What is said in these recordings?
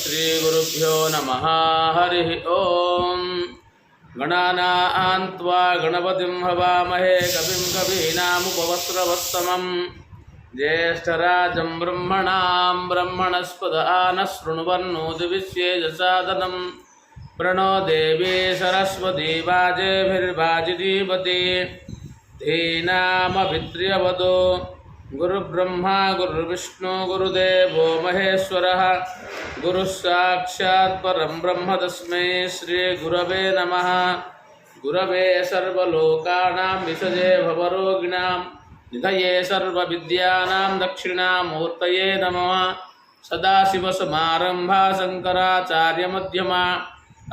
श्रीगुरुभ्यो नमः। हरिः ओम्। गणानां त्वा गणपतिं हवामहे कविं कवीनामुपवस्त्रवस्तमं ज्येष्ठराजं ब्रह्मणां ब्रह्मणस्पद नः शृण्वन्नोतिविश्वेदसादनं प्रणो देवी सरस्वती वाजेभिर्वाजिनीपति धीनामभित्र्यवदो गुरुब्रह्मा गुरुर्विष्णु गुरुदेवो महेश्वरः गुरुः साक्षात् परं ब्रह्म तस्मै श्रीगुरवे नमः। गुरवे सर्वलोकानां विषजे भवरोगिणां निधये सर्वविद्यानां दक्षिणामूर्तये नमः। सदाशिवसमारम्भा शङ्कराचार्यमध्यमा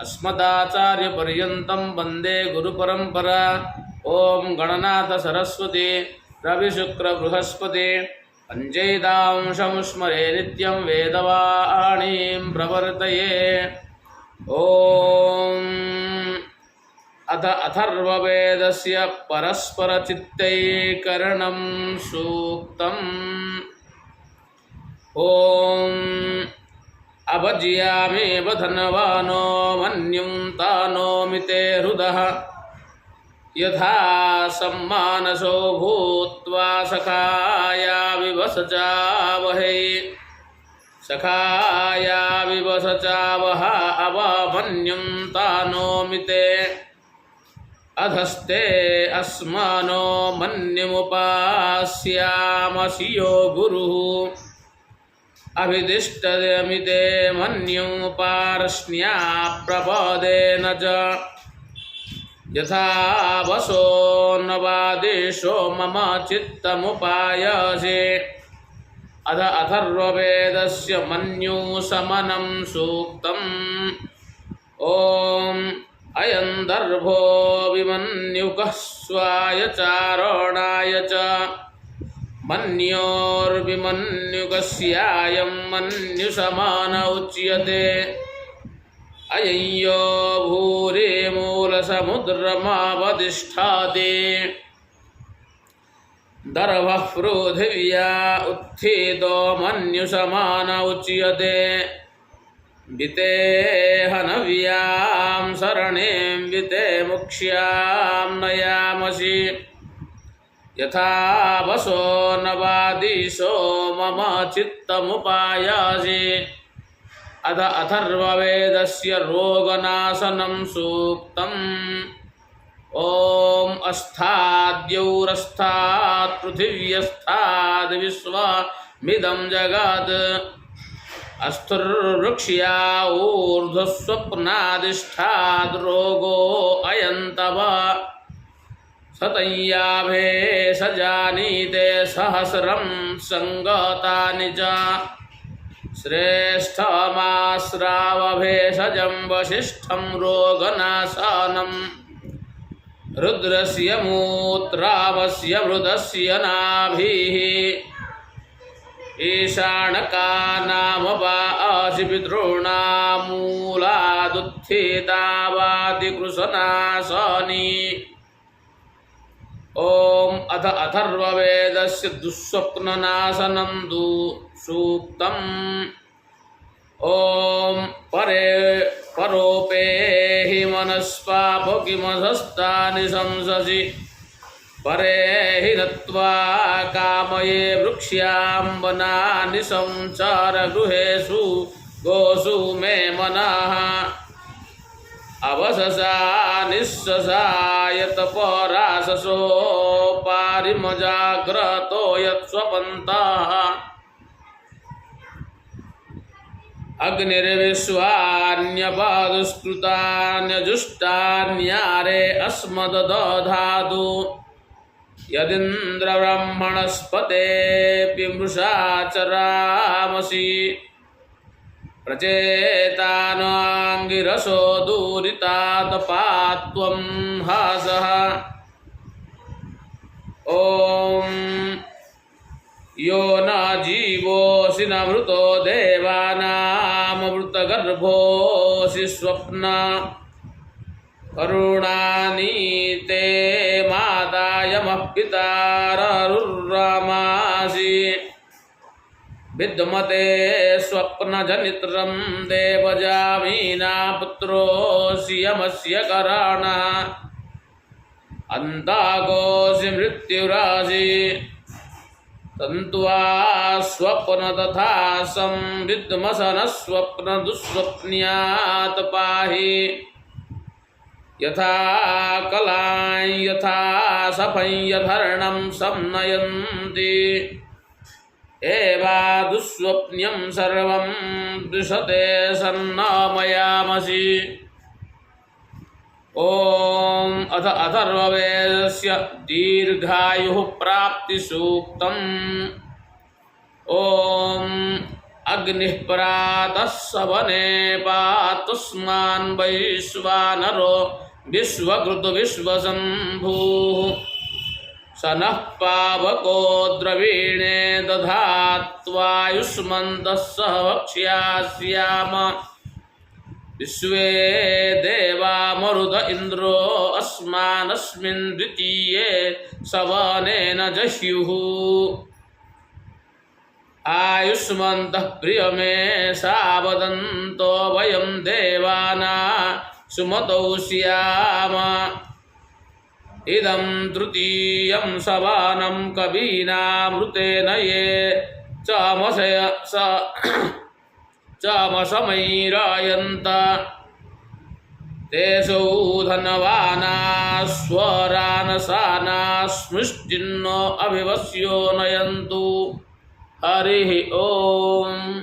अस्मदाचार्यपर्यन्तं वन्दे गुरुपरम्परा। ओं गणनाथ सरस्वती रविशुक्र बृहस्पति पंचैतांशमुस्मरे नित्यं वेदवाणीं प्रवर्तये। ओं अथ अथर्ववेदस्य परस्परचित्तैकरणं सूक्तम्। ओं अभज्यामेव धनवानो मन्युं तानोमिते हृदः यथा सम्मानसो भूत्वा सखाया विवसचावहै सखाया विवसचावह अवमन्युं तानोमिते अधस्ते अस्मानो मन्युमुपास्यामसियो गुरुः अभिदिष्टमिते मन्युमुपार्ष्ण्या प्रपदेन च यथा वसो नवादेशो मम चित्तमुपायसे। अध अथर्ववेदस्य मन्युशमनं सूक्तम्। ॐ अयं दर्भो विमन्युकः स्वाय चारणाय च मन्योर्विमन्युकस्यायं मन्युशमान उच्यते। अयं यो भूरि मूलसमुद्रमावतिष्ठति दर्भः पृथिव्या उत्थितो मन्युसमान उच्यते। वितेहनव्यां शरणीं विते मुक्ष्यां नयामसि यथा वसो नवादिशो मम चित्तमुपायासि। अथ अथर्ववेदस्य रोगनाशनं सूक्तम्। ॐ अस्ताद्यौरस्तात् पृथिव्यस्ताद् विश्वमिदं जगत् अस्थुर्वृक्ष्या ऊर्ध्वस्वप्नादिष्ठाद् रोगो अयं तव सतय्याभे सजानीते सहस्रं सङ्गतानि च श्रेष्ठमाश्रावभेषजं वसिष्ठं रोगनाशनं रुद्रस्य मूत्रावस्य मृतस्य नाभिः ईशानकानामवासि पितॄणामूलादुत्थितावादिकृशनाशनी। ॐ अथ अथर्ववेदस्य दुःस्वप्ननाशनं सूक्तम्। ॐ परोपेहि मनस्पापकिमधस्तानि शंससि परे हि नत्वा कामये वृक्ष्यां वनानि संसारगृहेषु गोषु मे मनः अवससा निःशसायतपराससो पारिमजाग्रतो यत्स्वपन्तः अग्निर्विश्वान्यपादुष्कृतान्यजुष्टान्यारे अस्मददधातु यदिन्द्रब्रह्मणस्पतेऽपि मृषा चरामसि प्रचेतानाङ्गिरसो दूरितातपात्वं हासः। ॐ यो न जीवोऽसि न मृतो देवानाममृतगर्भोऽसि स्वप्न करुणानि ते मातायमः पिताररुर्रमासि विद्मते स्वप्नजनित्रं देवजामीना पुत्रोऽसि यमस्य कराणः अन्ताकोऽसि मृत्युरासि तन्त्वा स्वप्न तथा संविद्मसन स्वप्न दुःस्वप्न्यात् पाहि यथा कलां यथा सफं यथर्णं संनयन्ति एवा दुःस्वप्न्यं सर्वं दृशते सन्नामयामसि। ओम अथ अथर्ववेदस्य दीर्घायुः प्राप्तिसूक्तम्। ओम अग्निः परातः सवने पातुस्मान् वैश्वानरो विश्वकृतो विश्वशम्भुः स नः पावको द्रवीणे दधात्वायुष्मन्तः सह वक्ष्यास्याम विश्वे देवा मरुत इन्द्रो अस्मानस्मिन् द्वितीये सवनेन जह्युः आयुष्मन्तः प्रियमेषा वदन्तो वयं देवाना सुमतौ स्याम इदं तृतीयं सवनं कवीनामृतेन ये चामसमैरायन्त तेषु धनवानाः स्वरानसानाः स्मृष्टिन्नो अभिवस्यो नयन्तु। हरिः ओम्।